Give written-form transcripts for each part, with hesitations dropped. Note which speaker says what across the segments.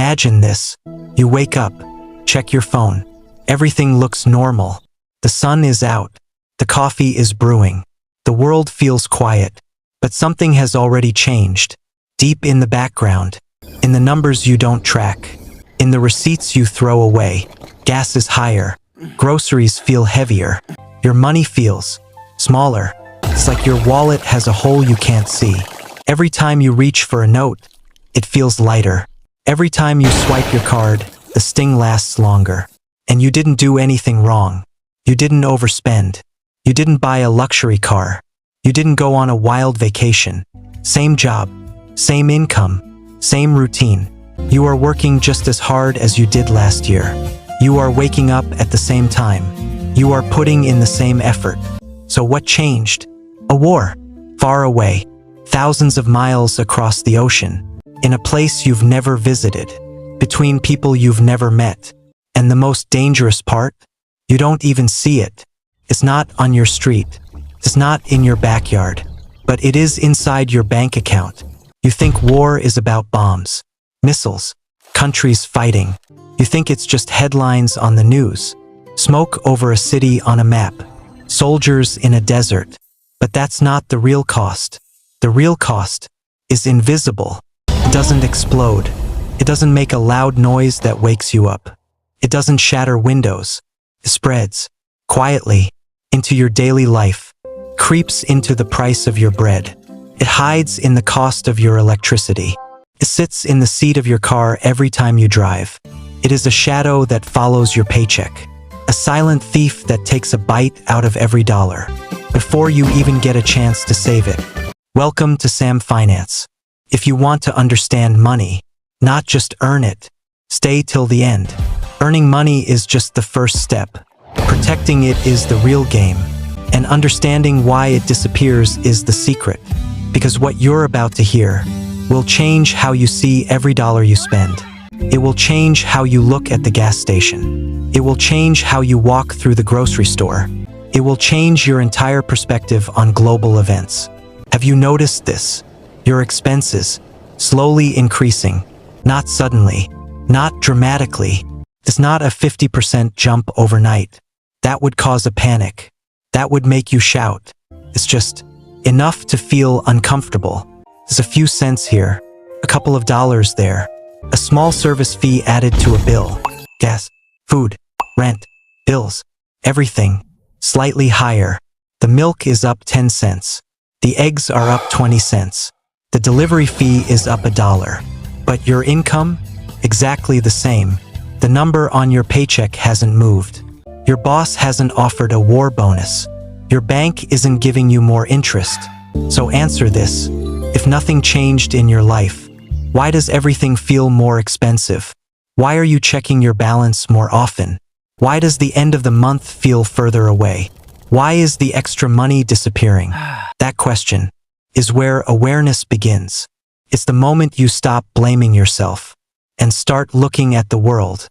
Speaker 1: Imagine this. You wake up, check your phone. Everything looks normal. The sun is out. The coffee is brewing. The world feels quiet. But something has already changed. Deep in the background. In the numbers you don't track. In the receipts you throw away. Gas is higher. Groceries feel heavier. Your money feels smaller. It's like your wallet has a hole you can't see. Every time you reach for a note, it feels lighter. Every time you swipe your card, the sting lasts longer. And you didn't do anything wrong. You didn't overspend. You didn't buy a luxury car. You didn't go on a wild vacation. Same job, same income, same routine. You are working just as hard as you did last year. You are waking up at the same time. You are putting in the same effort. So what changed? A war, far away, thousands of miles across the ocean, in a place you've never visited, between people you've never met. And the most dangerous part? You don't even see it. It's not on your street. It's not in your backyard. But it is inside your bank account. You think war is about bombs, missiles, countries fighting. You think it's just headlines on the news, smoke over a city on a map, soldiers in a desert. But that's not the real cost. The real cost is invisible. It doesn't explode. It doesn't make a loud noise that wakes you up. It doesn't shatter windows. It spreads quietly into your daily life, creeps into the price of your bread. It hides in the cost of your electricity. It sits in the seat of your car every time you drive. It is a shadow that follows your paycheck, a silent thief that takes a bite out of every dollar before you even get a chance to save it. Welcome to Sam Finance. If you want to understand money, not just earn it, stay till the end. Earning money is just the first step. Protecting it is the real game. And understanding why it disappears is the secret. Because what you're about to hear will change how you see every dollar you spend. It will change how you look at the gas station. It will change how you walk through the grocery store. It will change your entire perspective on global events. Have you noticed this? Your expenses slowly increasing, not suddenly, not dramatically. It's not a 50% jump overnight. That would cause a panic. That would make you shout. It's just enough to feel uncomfortable. There's a few cents here, a couple of dollars there, a small service fee added to a bill. Gas, food, rent, bills, everything, slightly higher. The milk is up 10 cents. The eggs are up 20 cents. The delivery fee is up $1. But your income? Exactly the same. The number on your paycheck hasn't moved. Your boss hasn't offered a war bonus. Your bank isn't giving you more interest. So answer this. If nothing changed in your life, why does everything feel more expensive? Why are you checking your balance more often? Why does the end of the month feel further away? Why is the extra money disappearing? That question is where awareness begins. It's the moment you stop blaming yourself and start looking at the world.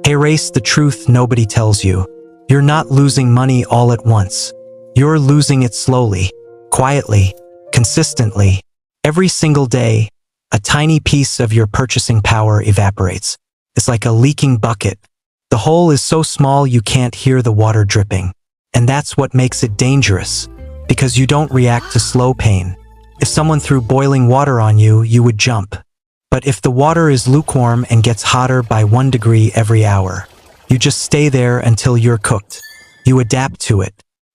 Speaker 1: Erase the truth nobody tells you. You're not losing money all at once. You're losing it slowly, quietly, consistently. Every single day, a tiny piece of your purchasing power evaporates. It's like a leaking bucket. The hole is so small you can't hear the water dripping. And that's what makes it dangerous, because you don't react to slow pain. If someone threw boiling water on you, you would jump. But if the water is lukewarm and gets hotter by 1 degree every hour, you just stay there until you're cooked. You adapt to it.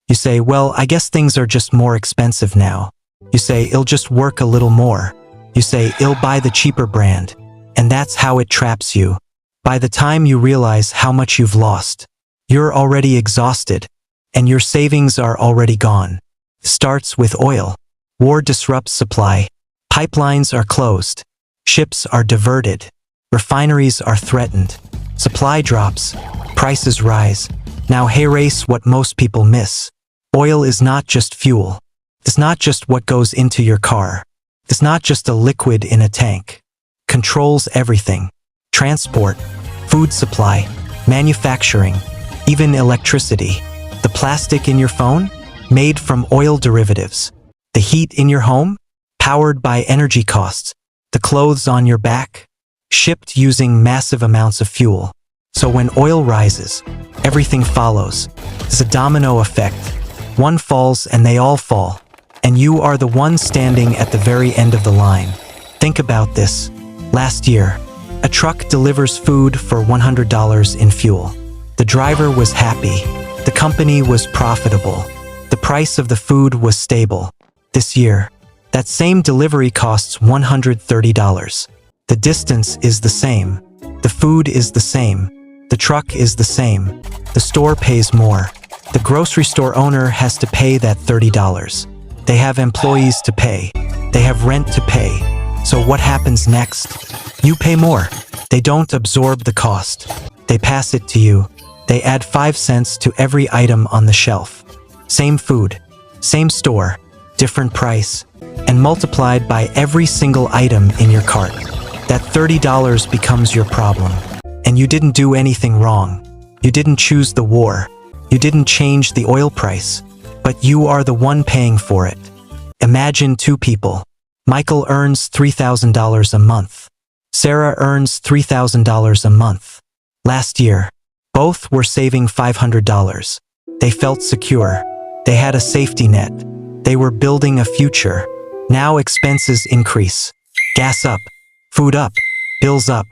Speaker 1: You say, well, I guess things are just more expensive now. You say, it'll just work a little more. You say, it'll buy the cheaper brand. And that's how it traps you. By the time you realize how much you've lost, you're already exhausted, and your savings are already gone. Starts with oil. War disrupts supply. Pipelines are closed. Ships are diverted. Refineries are threatened. Supply drops. Prices rise. Now erase what most people miss. Oil is not just fuel. It's not just what goes into your car. It's not just a liquid in a tank. Controls everything. Transport, food supply, manufacturing, even electricity. The plastic in your phone? Made from oil derivatives. The heat in your home? Powered by energy costs. The clothes on your back? shipped using massive amounts of fuel. So when oil rises, everything follows. It's a domino effect. One falls and they all fall. And you are the one standing at the very end of the line. Think about this. Last year, a truck delivers food for $100 in fuel. The driver was happy. The company was profitable. The price of the food was stable. This year, that same delivery costs $130. The distance is the same. The food is the same. The truck is the same. The store pays more. The grocery store owner has to pay that $30. They have employees to pay. They have rent to pay. So what happens next? You pay more. They don't absorb the cost. They pass it to you. They add 5 cents to every item on the shelf. Same food, same store, different price, and multiplied by every single item in your cart. That $30 becomes your problem. And you didn't do anything wrong. You didn't choose the war. You didn't change the oil price. But you are the one paying for it. Imagine 2 people. Michael earns $3,000 a month. Sarah earns $3,000 a month. Last year, both were saving $500. They felt secure. They had a safety net. They were building a future. Now expenses increase. Gas up, food up, bills up.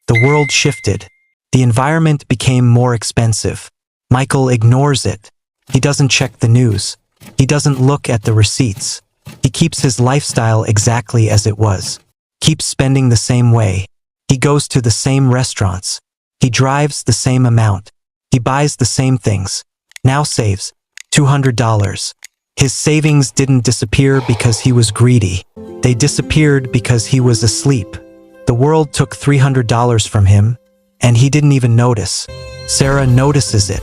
Speaker 1: The world shifted. The environment became more expensive. Michael ignores it. He doesn't check the news. He doesn't look at the receipts. He keeps his lifestyle exactly as it was. Keeps spending the same way. He goes to the same restaurants. He drives the same amount. He buys the same things. Now saves $200. His savings didn't disappear because he was greedy. They disappeared because he was asleep. The world took $300 from him, and he didn't even notice. Sarah notices it.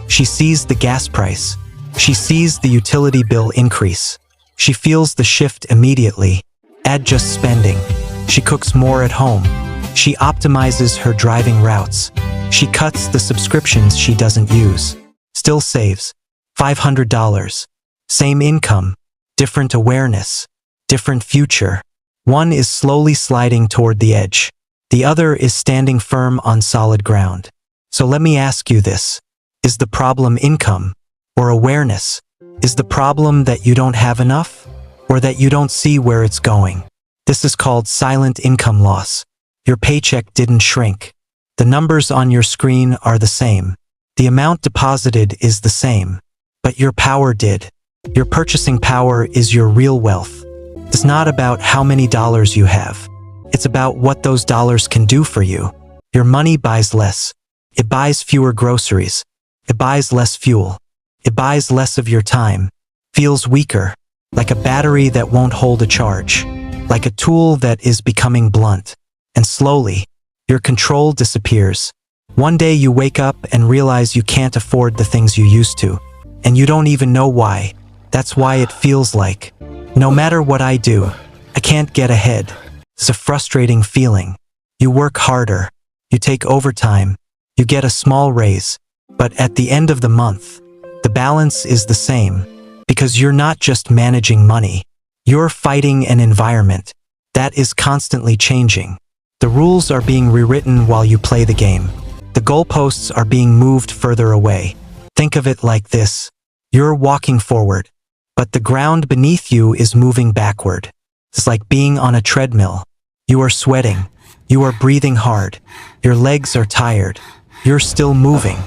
Speaker 1: She sees the gas price. She sees the utility bill increase. She feels the shift immediately. Add just spending. She cooks more at home. She optimizes her driving routes. She cuts the subscriptions she doesn't use. Still saves $500. Same income, different awareness, different future. One is slowly sliding toward the edge. The other is standing firm on solid ground. So let me ask you this. Is the problem income or awareness? Is the problem that you don't have enough or that you don't see where it's going? This is called silent income loss. Your paycheck didn't shrink. The numbers on your screen are the same. The amount deposited is the same, but your power did. Your purchasing power is your real wealth. It's not about how many dollars you have. It's about what those dollars can do for you. Your money buys less. It buys fewer groceries. It buys less fuel. It buys less of your time. Feels weaker, like a battery that won't hold a charge, like a tool that is becoming blunt. And slowly, your control disappears. One day you wake up and realize you can't afford the things you used to, and you don't even know why. That's why it feels like, no matter what I do, I can't get ahead. It's a frustrating feeling. You work harder. You take overtime. You get a small raise. But at the end of the month, the balance is the same, because you're not just managing money. You're fighting an environment that is constantly changing. The rules are being rewritten while you play the game. The goalposts are being moved further away. Think of it like this. You're walking forward, but the ground beneath you is moving backward. It's like being on a treadmill. You are sweating. You are breathing hard. Your legs are tired. You're still moving,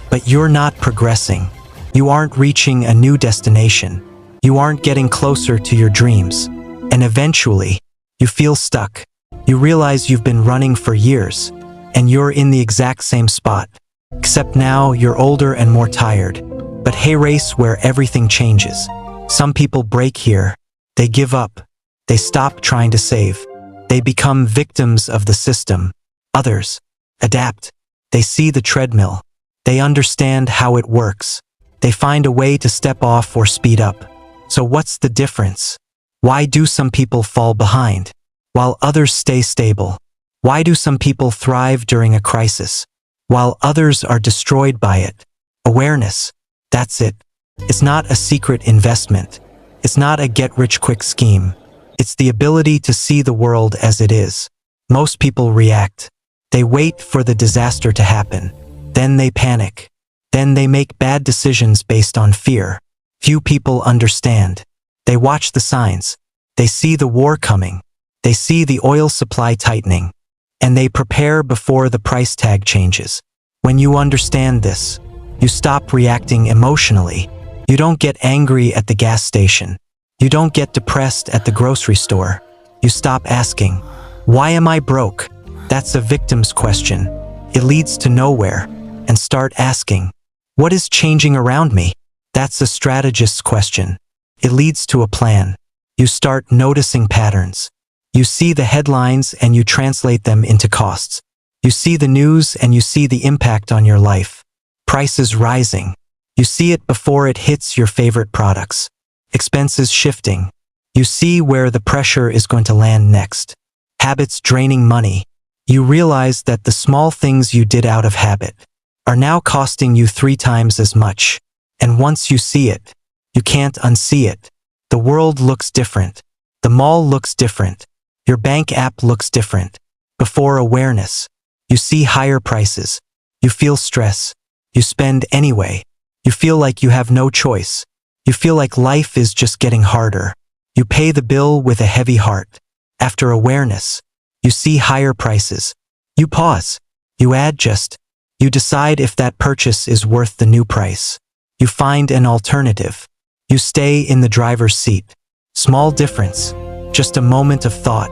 Speaker 1: but you're not progressing. You aren't reaching a new destination. You aren't getting closer to your dreams. And eventually, you feel stuck. You realize you've been running for years, and you're in the exact same spot. Except now you're older and more tired. But hey, race where everything changes. Some people break here. They give up. They stop trying to save. They become victims of the system. Others adapt. They see the treadmill. They understand how it works. They find a way to step off or speed up. So what's the difference? Why do some people fall behind, while others stay stable? Why do some people thrive during a crisis, while others are destroyed by it? Awareness. That's it. It's not a secret investment. It's not a get-rich-quick scheme. It's the ability to see the world as it is. Most people react. They wait for the disaster to happen. Then they panic. Then they make bad decisions based on fear. Few people understand. They watch the signs. They see the war coming. They see the oil supply tightening. And they prepare before the price tag changes. When you understand this, you stop reacting emotionally. You don't get angry at the gas station. You don't get depressed at the grocery store. You stop asking, "Why am I broke?" That's a victim's question. It leads to nowhere. And start asking, "What is changing around me?" That's a strategist's question. It leads to a plan. You start noticing patterns. You see the headlines and you translate them into costs. You see the news and you see the impact on your life. Prices rising. You see it before it hits your favorite products. Expenses shifting. You see where the pressure is going to land next. Habits draining money. You realize that the small things you did out of habit are now costing you 3 times as much. And once you see it, you can't unsee it. The world looks different. The mall looks different. Your bank app looks different. Before awareness, you see higher prices. You feel stress. You spend anyway. You feel like you have no choice. You feel like life is just getting harder. You pay the bill with a heavy heart. After awareness, you see higher prices. You pause. You adjust. You decide if that purchase is worth the new price. You find an alternative. You stay in the driver's seat. Small difference. Just a moment of thought.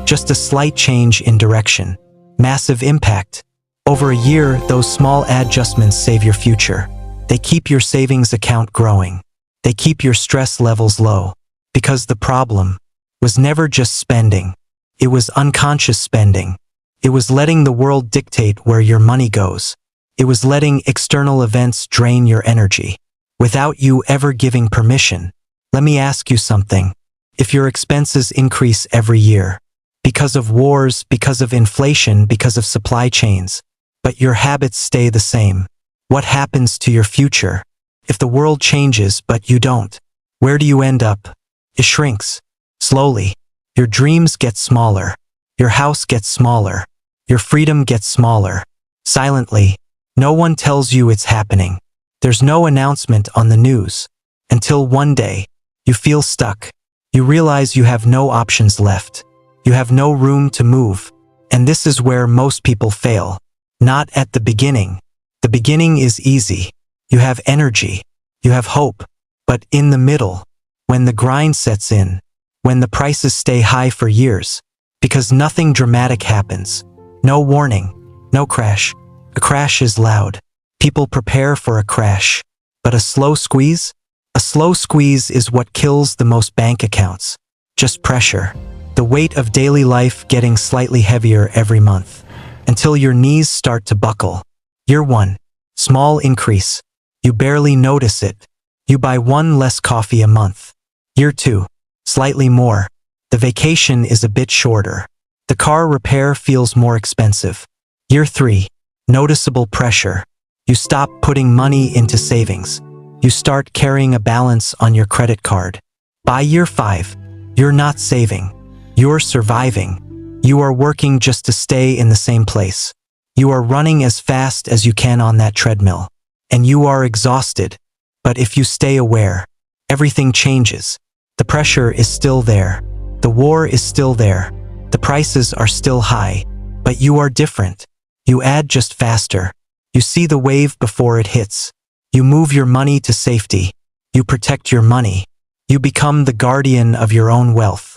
Speaker 1: Just a slight change in direction. Massive impact. Over a year, those small adjustments save your future. They keep your savings account growing. They keep your stress levels low. Because the problem was never just spending. It was unconscious spending. It was letting the world dictate where your money goes. It was letting external events drain your energy without you ever giving permission. Let me ask you something. If your expenses increase every year, because of wars, because of inflation, because of supply chains, but your habits stay the same, what happens to your future? If the world changes but you don't, where do you end up? It shrinks. Slowly. Your dreams get smaller. Your house gets smaller. Your freedom gets smaller. Silently. No one tells you it's happening. There's no announcement on the news. Until one day, you feel stuck. You realize you have no options left. You have no room to move. And this is where most people fail. Not at the beginning. The beginning is easy. You have energy. You have hope. But in the middle, when the grind sets in, when the prices stay high for years, because nothing dramatic happens, no warning, no crash. A crash is loud. People prepare for a crash. But a slow squeeze? A slow squeeze is what kills the most bank accounts. Just pressure. The weight of daily life getting slightly heavier every month. Until your knees start to buckle. Year 1. Small increase. You barely notice it. You buy 1 less coffee a month. Year 2. Slightly more. The vacation is a bit shorter. The car repair feels more expensive. Year 3. Noticeable pressure. You stop putting money into savings. You start carrying a balance on your credit card. By year 5, you're not saving. You're surviving. You are working just to stay in the same place. You are running as fast as you can on that treadmill. And you are exhausted. But if you stay aware, everything changes. The pressure is still there. The war is still there. The prices are still high. But you are different. You add just faster. You see the wave before it hits. You move your money to safety. You protect your money. You become the guardian of your own wealth.